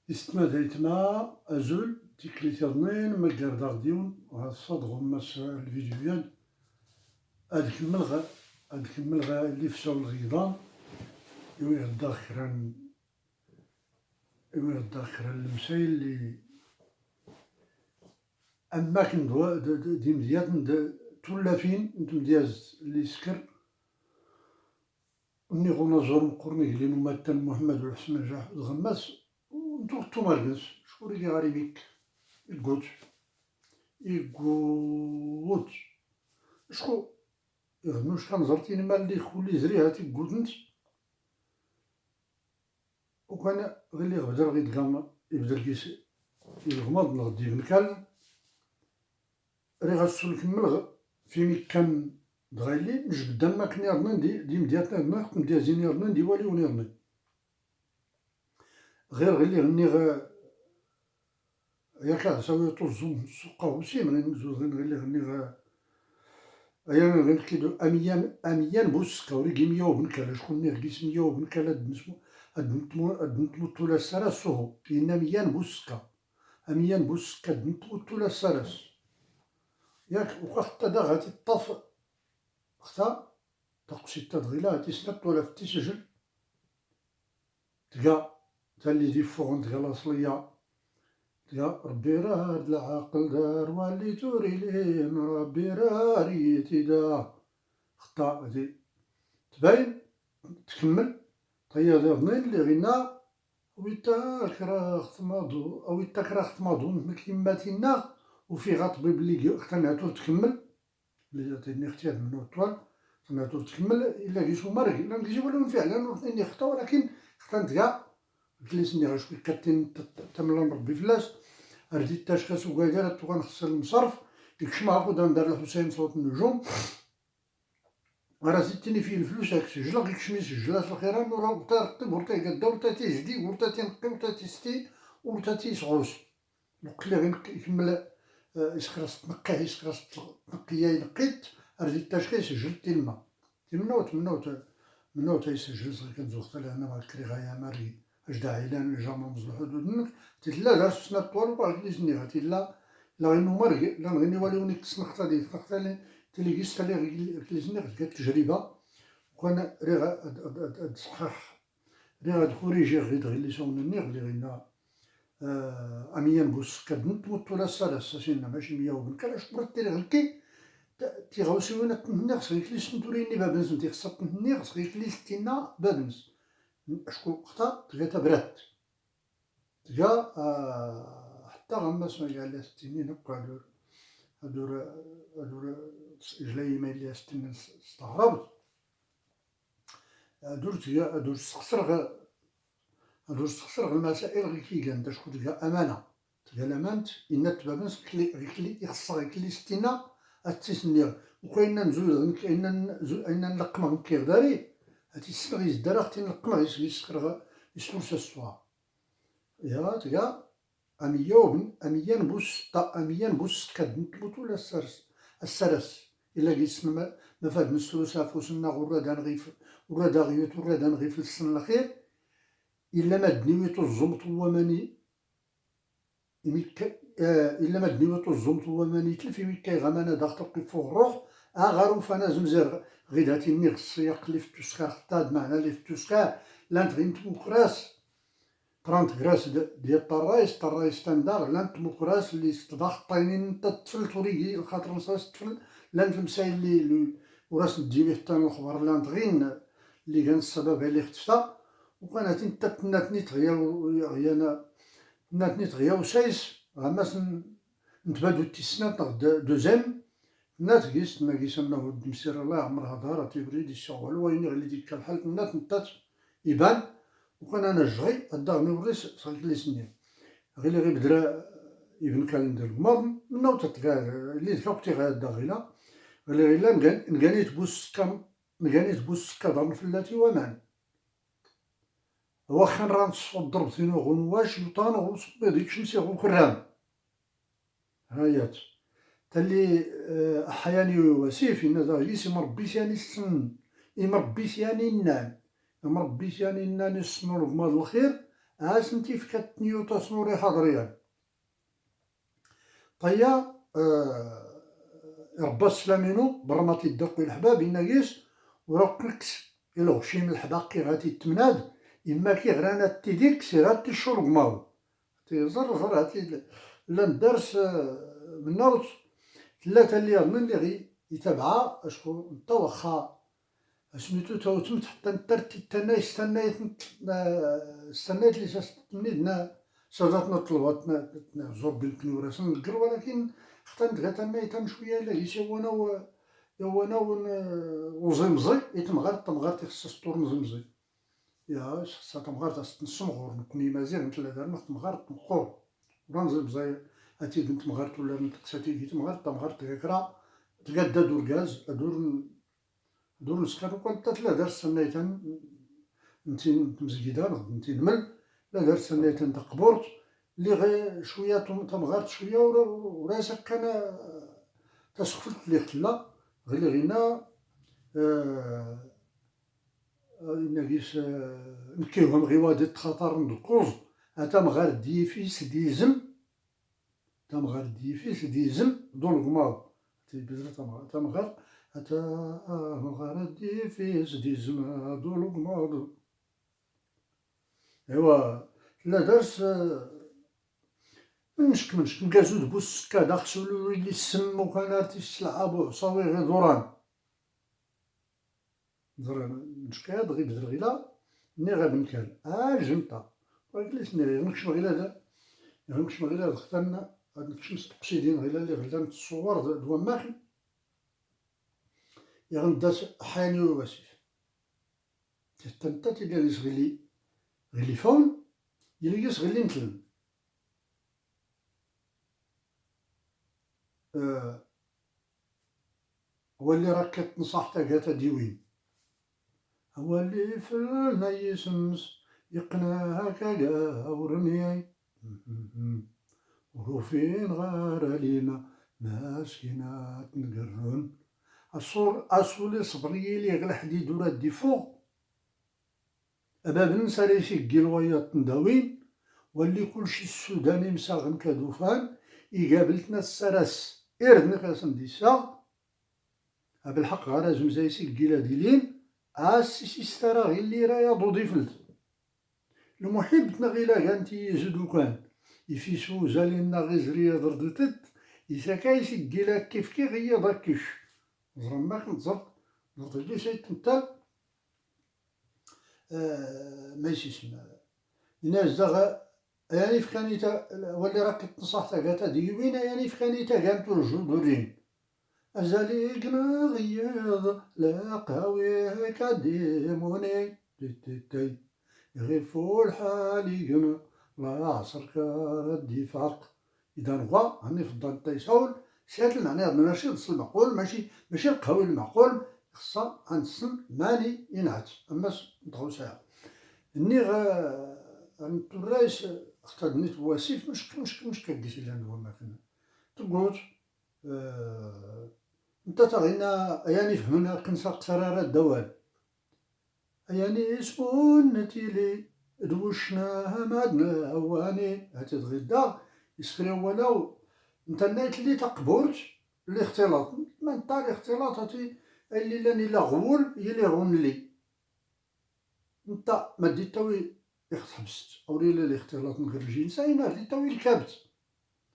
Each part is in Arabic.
يستمد يتما أزول تيكليتيرنين مقرداغ ديون وهالصاد غماس الفيديويان هاد كمل اللي فساو الغيضان يوي غدا خران المسايل اللي أما كن دي مديات تولافين مدياز اللي سكر ني غونا زور مقرني لينو ماتن محمد والحسن جاح غماس ونتو ماركس شكون اللي غاريبيك يقوت شكون يغنوش كنزرتيني مال اللي خولي زريها تيقوتنت وكان غير اللي غبدر غير تلقى يبدا كيس يغمض نغدي نكال راه غاسو نكمل في مكان دغايلي نجبد ما كني رنا دي مدياتنا ما كنت مديازيني رنا ندي والي ونيرني غير اللي غني ياك ساوي طزوم السوقه وسي من نزوز غير اللي غني أيام غير كيدو أميان بوسكا وريكي مياو بنكالا شكون نيركيس مياو بنكالا دنتموتو لا سراس هو إن ميان بوسكا أميان بوسكا دنتموتو لا سراس ياك وخا دا غادي طاف ختا تقسي تدغيلا غادي سنات ولا فتي سجل تلقى تا اللي دي فوغن تلقى لاصلية تلقى ربي راه هاد العقل دار واللي توري لين ربي راه ريتي دار خطا غادي تباين تكمل طيا ظنين اللي غينا ويتا كرا ختماضو أو يتا كرا ختماضو كيماتينا وفي غطبيب اللي اختناتو تكمل اللي عطيني اختيار منو الطوال اختناتو تكمل إلا كيشو مرقي إلا نكيجي ولو فعلا وثني خطا ولكن اختنت كاع كليسني غا شوي كاتين تملا نربي فلاس رديت تاشكاس وكاكا تو غنخسر المصرف يكشم عقود دار الحسين صوت النجوم راه زدتني فيه الفلوس هاك سجل غير كشمي سجلات الخيران وراه ورتا رطب ورتا يقدا ورتا تيزدي ورتا تينقي ورتا تيستي ورتا تيسغوس وقت اللي غير يكمل يسخرس تنقيه يسخرس تنقيه ينقيت راه زيد تاشكي سجلت تيما تمنوت تيسجل صغير كنزوغ حتى لهنا مع الكريغايا ماري اش داعي لان جامع مزل الحدود تيلا دار سنة طوال وباغي ليزني غاتي لا غير نمرق لا غني والي تسنختا دي تنختا تيليكيس تالي كليزني غير تجربة وكان راه تصحح راه كوريجي غير اللي ساونني اللي غينا أميان بوسكا دنت ولا سالا ساسينا ماشي ميا وبنكا اش برات تيري غلكي تيغاوسي وين تنهني خصك كليس نتوريني بابنس نتي خصك تنهني خصك كليس تينا بابنس شكون خطا تلقى برات تلقى حتى غماس ما قال لها ستيني نبقى هادور جلاي ما ليها ستين استغربت هادور تخسر المسائل غير كي كان شكون تلقى أمانة تلقى الأمانت إن تبابنس كلي يخصها كلي ستينا التسنير وكاين نزول كاين نلقمه كيف داري هاتي السنغ يزدار اختي نلقمه يسكر يسفرس السوا يا تلقى أميان بوس كدنتموتو لا السرس إلا قيسنا ما فاد نسلوسا فوسنا غردا نغيف وردا غيوت وردا نغيف السن الأخير إلا ما دنيويتو الزمط وماني إلا ما دنيويتو الزمط وماني تلفي ويكاي غمانا داخل فوق الروح غارو فانا زمزير غير هاتي نيغ السياق اللي في التسكار خطاد معنا اللي في التسكار لانت غينتمو كراس برانت كراس ديال طرايس تندار لانت كراس اللي تضاخ طاينين نتا الطفل توريكي خاطر نصاص الطفل لانت المسايل اللي وراس نديوي حتى الخبر لانت غين اللي كان السبب اللي اختفتا وكانت نتا تناتني تغيا وسايس غماس نتبادو تيسنات نغد دوزيم نات كيس ما كيس انه الدمسير الله عمرها دارت تيبريد يشغل وين غير ديك الحال نات يبان وكان انا جغي الدار نوريس صغير لي سنين غير بدرا ابن كالندر الماض منو تتلقى اللي ذكرتي غادا غيلا غير نقانيت بوسكا دار فلاتي ومان واخا راه نصفو ضربتينو غنواش يطانو وصبي ديك شمسي غو كرام هايات تالي أحياني وسيف إن ذا يسي مربيس يعني السن مربيس يعني النان مربيس يعني النان السنور بمال الخير سنتي في كتنيوتا سنوري حضريان طيا ربا سلامينو برماتي الدق الحباب يناقيس ورقلكس إلا غشي من الحباقي غادي تمناد إما كي غرانا تيديك سيرات الشرب ماو تيزر هاتي لا ندرس من نوت ثلاثة اللي غي يتابعها اشكون نتا واخا سميتو توتمت حتى نترتي تانا استنيت لي تمنيدنا صادتنا طلبات زور بالكنورة نقر ولكن اختنت غا تما شوية لا يسوانا يوانا وزمزي تمغار تخصص طور مزمزي يا خصها تمغار نسمغور نكوني مازال نتلا دارنا تمغار تمخور ورانزمزي هاتي تمغار ولا نتساتي تمغار تكرا تقاد دور غاز دور نسكر وكل تلا دار سنيتان نتي مزكيدان نتي نمل لا دار سنيتان تقبورت اللي غير شويه تمغارت شويه وراسك كان تسخفلت لي خلا غير غينا ناقيس نكيوهم غيوادة خطر ندقوز تمغار ديفيس ديزم تمغار ديفيس ديزم دون الغماض تمغار مغار ديفيس ديزم دون الغماض ايوا لا درس منشك نكازو دبوس كادا خصو اللي السم وكان ارتيست لعابو صاوي غير نشكاد غير بدرغيلا ني غابنكال جنطة ولكن ني نكشم غير هذا نكشم غير هذا اخترنا نكشم تقصيدين غير اللي غدا تصور دوا ماخي يغنداس حاني وواسيف تنتا تيلي غيلي فون يلي غيلي نتلم هو اللي راك كتنصح تاكاتا ديوين هو اللي في الناي سمس يقنا هكاكا ورمياي وروفين غار لينا ماسكينات نقرن أصولي صبري لي غير حديد ورا دي فوق أباب نسالي سيكي الوياط نداوين واللي كلشي السوداني مساغن كدوفان يقابلتنا السرس إردن قاسم ديسا بالحق غير زمزاي سيكي لا ديلين سيسترا غير اللي رايا ضفلت المحب تنغيلا كانتي يزدو كان يفيسو زالينا غيزريا دردتت يساكاي سيكيلا كيف غيا ضاكش زرماك نتزرط نرتجي شي تنتال ماشي سما الناس داغا يعني فكانيتا واللي راك تنصح تاكاتا ديوين يعني فكانيتا كانتو رجو دورين أزالي قنا غياض لا قاوي كديموني تي غير فول حالي قنا لا عصر كردي فاق إذا نغوا هاني في الدار تيساول سيات المعنى مناشي تصل المعقول ماشي القوي المعقول خصها غنسن ماني ينعت أما نطغو ساعة إني غنتورايس اختار نيت بواسيف مش كديسي لان هو ماكن تقول انت تغينا يعني فهمنا قنصة قرارة الدوال يعني شكون نتيلي دوشناها مادنا هواني هتتغدا يسخري ولو انت نايت اللي تقبورت الاختلاط ما انت الاختلاط هاتي اللي لاني لا غول يلي غون لي انت ما ديت تاوي يختبست او لي الاختلاط من غير الجنس اين ديت تاوي الكبت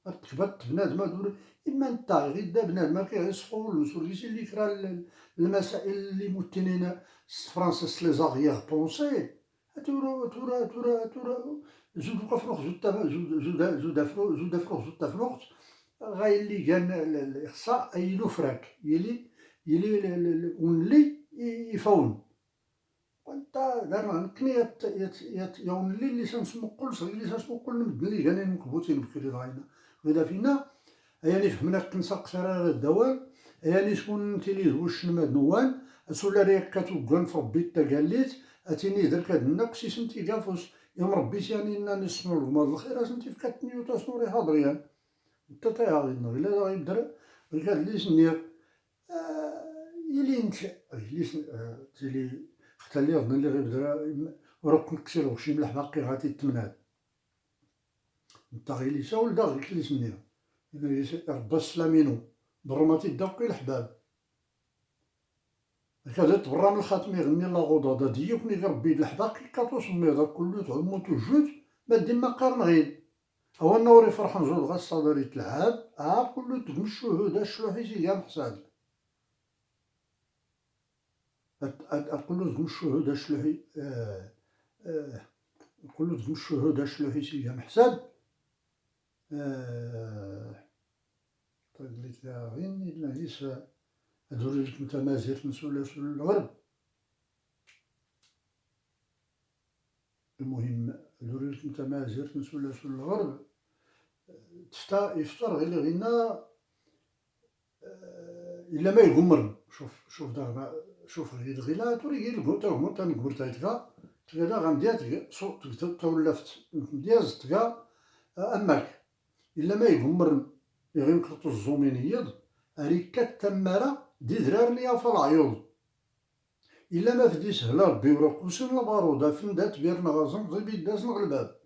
تكبت بنادم دور اما انت غير دا بنادم كيصحو السوريسي اللي كرا المسائل اللي متنين فرانسيس لي زاغيير بونسي تورا زود قفروخ زود تفروخ غاي اللي كان الاخصاء ايلو فراك يلي ونلي يفون وانت دارنا نكني يون اللي سنسمقل صغير اللي سنسمقل نمد اللي كان مكبوتين بكري راينا غدا فينا يعني فهمنا كنساق سرارة الدوال يعني شكون تيلي واش نماد نوان سولا ريك كتوكان في ربي تاكاليت اتيني درك هاد النقص سنتي كافوس يوم ربيت يعني إنا نسنو الغماض الخير سنتي في كاتنيو تاسنوري حاضريان نتا تايا غير غيلا غيبدر غير ليش نير يلي انت تيلي اختلي غنا اللي غيبدر وراك كنت كسير شي ملح باقي غادي التمناد نتا غي ليسا ولدا غير كليس منيها ربا السلامينو ضرماتي داقي الحباب كذا تبرا من الخاتم يغني لا غوضا ديوكني غير بيد الحباقي كاتو سميضا كلو تعمو توجوج ما ديما قارن غير هو النوري فرحان زود غا الصدري تلعب كلو تمشو هدا الشلوحي سيدي محساد كلو تمشو هدا الشلوحي كلو تمشو هدا الشلوحي سيدي محساد قلت لها غير إلا هيسا هادو لكم تمازيغ نسولا الغرب المهم هادو لكم تمازيغ نسولا الغرب يفطر غير غينا إلا ما يغمر شوف دابا شوف غير غيلا توري غير تا هما تنقول تايتكا تكا غنديات صوت تولفت دياز تكا أماك إلا ما يغمر غير نكرتو الزومينيض أريكات تمارا دي درار ليا في العيوض إلا ما فدي سهلا ربي ورا قوسين البارودة فندات بيرنا غازن غيبي داز الغلباب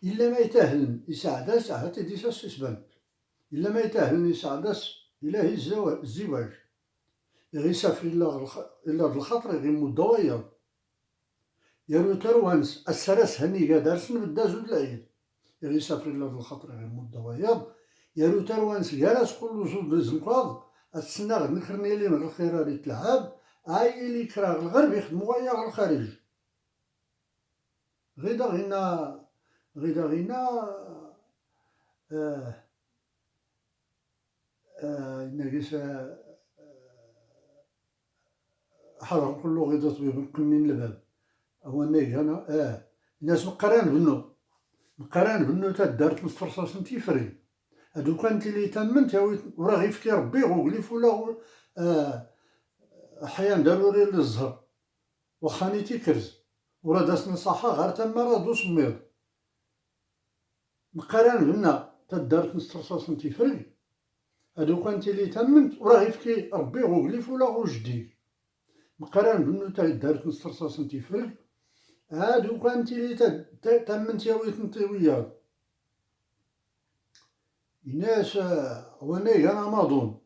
إلا ما يتاهلن يساعداس حتى ديسا سيسبان إلا ما يتاهلن يساعداس إلهي الزواج غي سافر إلا الخاطر غي مدوايا يارو تروانس السراس هني قادرسن بدا زود العيد غي سافر إلا الخاطر غي مدوايا يارو تروانس جالس كل زود زنقاض السنة نكرني لي من الخير اللي تلعب اللي كرا الغرب يخدمو غايا على الخارج غيدا غينا ناقص حاضر نقول له غيدا طبيب مقنين الباب هو ناقص أنا الناس مقران بنو تدارت مسترصاص تيفري هادو كانت اللي تمنت وراه غيفكي ربي غوغليف ولا أحيان ضروري للزهر وخاني تيكرز ورا داسنا صحا غير تما راه دو سميض مقارن بنا تدارت مسترصاص تيفري هادو كانت اللي تمنت وراه غيفكي ربي غوغليف ولا غوجدي مقارن بنو تدارت مسترصاص تيفري هادو كانت اللي تمنت يا ويت نطيويا الناس وانا انا ماضون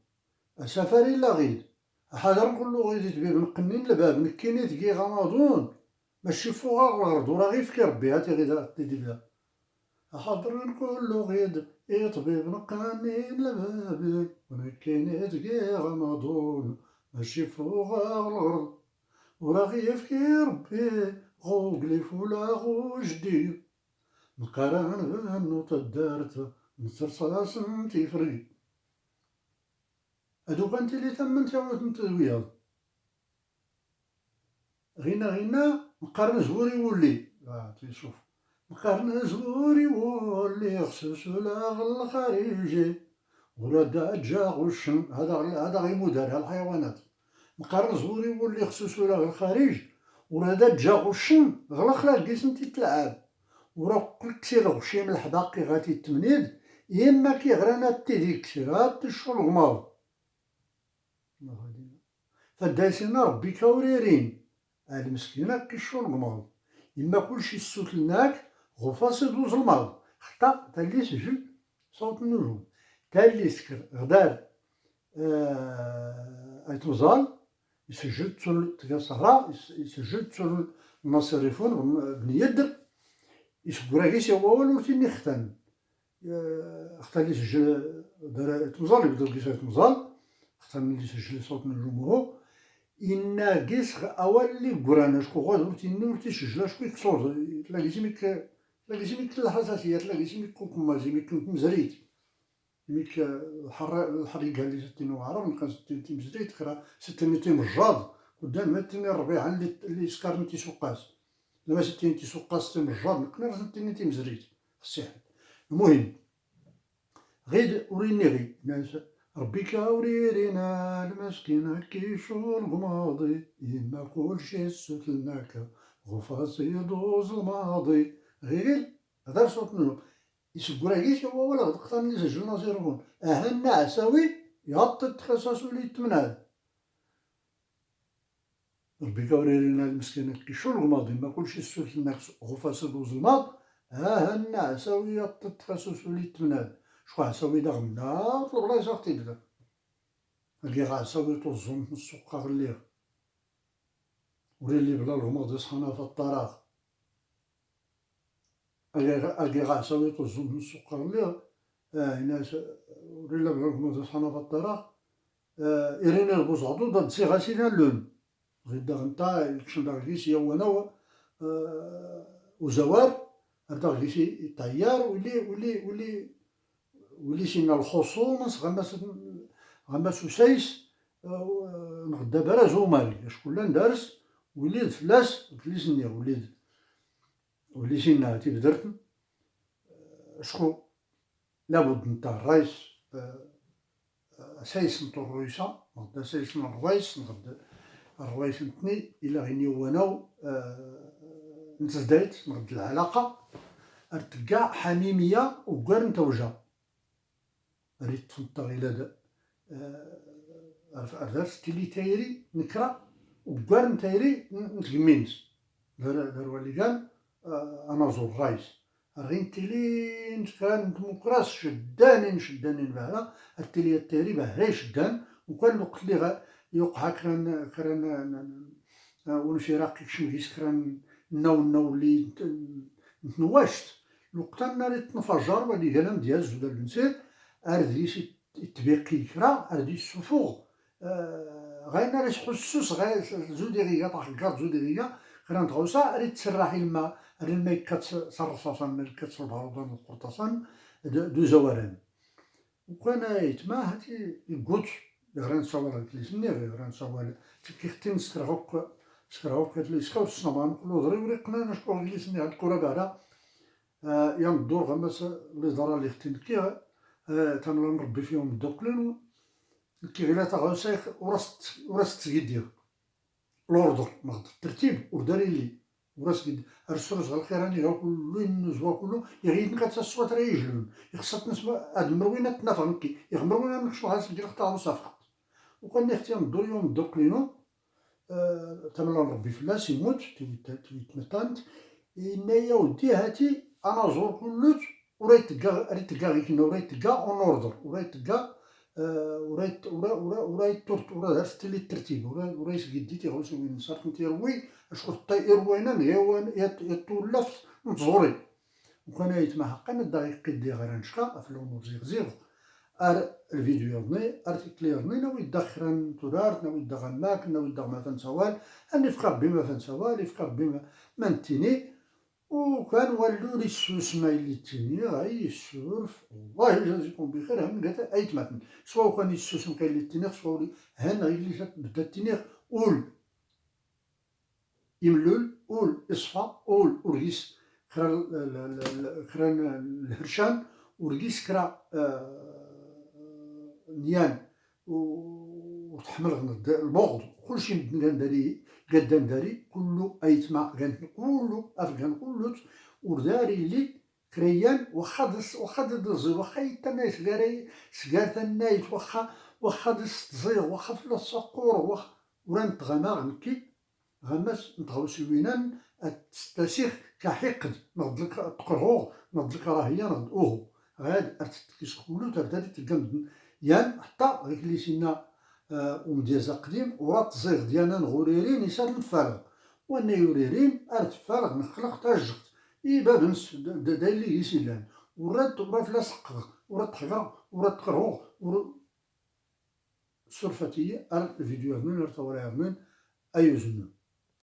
سفري لا غيد حاضر نقول له غيدي تبيب نقنين الباب نكيني تكي غاماضون ماشي فوق الارض وراه غير في ربي هاتي غيدا تدير حاضر نقول له غيد طبيب نقنين الباب ونكيني تكي غاماضون ماشي فوق الارض وراه غير في ربي غوغليف ولا غوجدي مقارن بنو تدارت مسترصاص تيفري هادو كانت اللي تمنت يا ولد نتوياض غينا مقارن زوري يولي تيشوف مقارن زوري يولي خصوص لا الخارجي ولا دجاج والشم هذا غير مدار الحيوانات مقارن زوري يولي خصوص لا الخارج ولا دجاج والشم غلق لا القسم تتلعب وراه كل كسير غشي من الحباقي غادي تمنيد يما كيغرانا تيديك كسير هاد الشغل غماض فداسينا ربي كوريرين المسكينة كيشون غماض يما كلشي سوتلناك غفاص يدوز الماض حتى تالي سجل صوت النجوم تالي سكر غدار ايتوزال يسجل تسول تلقى صحراء يسجل تسول الناصريفون بن يدر يسكوراكيس هو والو تيني ختان ختان اللي سجل دار ايتوزال يبداو كيس ايتوزال ختان اللي سجل صوت النجوم هو إناقص أولي قرانا شكو غادر تيني ورتيسجل شكو يكسور تلاقيتي ميك الحساسية تلاقيتي ميك كوكما ميك مزريت ميك الحريقة اللي ستين وعرب نلقى ستين تيم زريت خرا ستين تيم الجاد قدام ما تيني الربيعة اللي سكارن تيسوقاس لما ستين تيسوقاس تيم الجاد نقدر ستين تيم زريت الصحة المهم غير وريني غي ناس ربي كاوريرينا المسكينة كيشون غماضي يما كلشي سوتلناك غفاص يدوز الماضي غير هذا صوت منهم يسكوراكيش هو ولا تقطع اللي سجل ناصرون أهل عساوي يعطي التخصص اللي يتمنى ربي كورينا المسكينة كيشو الغماض ما كلشي السوس الناس غفاسد وزلماض ها النعساوية تفاسوس ولي تمناد شكون عساوي دا غنا في البلايص تيبدا هاكي عساوي طزون السوق غليه ولي بلا الغماض يصحنا في الطراغ هاكي عساوي طزون السوق غليه ناس ولي بلا الغماض يصحنا في الطراغ إيرينا البوزعطو دا تسيغاسينا اللون غدا غنتا كشن دا غيسي يوانا وزوار هذا غيسي طيار ولي سينا الخصومس غمس وسايس نغدا برا زومالي شكون دارس وليد فلاس فليسني ولي سينا تيبدرت شكون لابد نتا الرايس سايس نتو الرويسة نغدا سايس الروايس نغدا الروايس نتني إلا غيني وناو نتزدايت نغد العلاقة ارتقا حميمية وكار نتوجا ريت تفنطر إلى أرداف تيلي تايري نكرا وكار نتايري نتقمينس داروا اللي قال أنا زور غايس غين تيلي نتكرا نتمكراس شدانين بهلا التيلي التايري بهلا شدان وكان الوقت اللي يوقع كران ونفيراق كشميس كران نو اللي نتنواشت الوقت ناري تنفجر ولي كلام ديال زودا النسير ارديس تبيقي كرا ارديس السفوغ غاين ناري تحسوس غاين زوديغيا طاح زوديغيا كران تغوصا ريت تسرحي الماء الماء كتصرصاصا من كتصربها القرطاسان دو زواران وكان يتما هاتي يقوت غير نتصور كليسني غير نتصور كيختي سكرهوك هاد لي سكاو الصنمان نقولو ضروري قنا نشكو كليسني هاد الكرة بعدا يا الدور غمس لي زرا لي ختي نكي تنلا نربي فيهم الدوكلين كي غير تاغوسيخ وراس تسقيدير الأوردر ناخد الترتيب وداري لي وراس قد الرسول صغار الخيراني هو كلو النزوة كلو يغيد نكات الصوت راه يجلون يخصت نسمع هاد المروينات تنافغنكي يغمروينا نكشو هاس ندير اختارو صافقت وكان اختي ندور يوم دوكلينو تملا نربي فلاس يموت تمتانت إنايا ودي هاتي أنا زور كلوت وريت تلقا غير كنا وريت تلقا اون اوردر وريت تلقا وريت تورت ورا درت لي الترتيب وريت قديتي غوس وين صارت نتيروي اشكون الطير وينا نيوان يتولف نتزوري وكان يتما حقا الدقيق قدي غير نشقا في الامور زيغ الفيديو يرني ارتيكل يرني ناوي دخرن تورارت ناوي دغماك ناوي دغما فنسوال اني فقر بما فنسوال يفقر بما منتيني وكان والو لي السوس ما اللي تيني غاي السورف الله يجازيكم بخير هم قالت ايت ماتن سواء كان السوس مكاين اللي تينيغ سواء هان غير اللي بدات تينيغ اول يملول اول اصفى اول ورقيس كرا الهرشان ورقيس كرا نيان وتحمل البغض كلشي مدن قدام داري كلو ايتما كلو افغان كلو ورداري لي كريان واخا دزي واخا يتناي سكارت النايت واخا دزيغ واخا في الصقور واخا وران تغنى نكي غماس نتغوسي وينان التسيخ كحقد نغدلك تقرغوغ نغدلك راهي نغد اوه غاد ارتكيس كلو ترداري تلقى يان حتى غير اللي سينا ومديازا قديم ورا التزيغ ديالنا نغوريرين يسال نتفرغ وانا يوريرين ارتفرغ نخلق تاجقت باب نس داير لي يسيلان ورا فلا سقغ ورا تحقر ورا تقرغ ورا السرفتية الفيديو من ارتوريها من ايوزن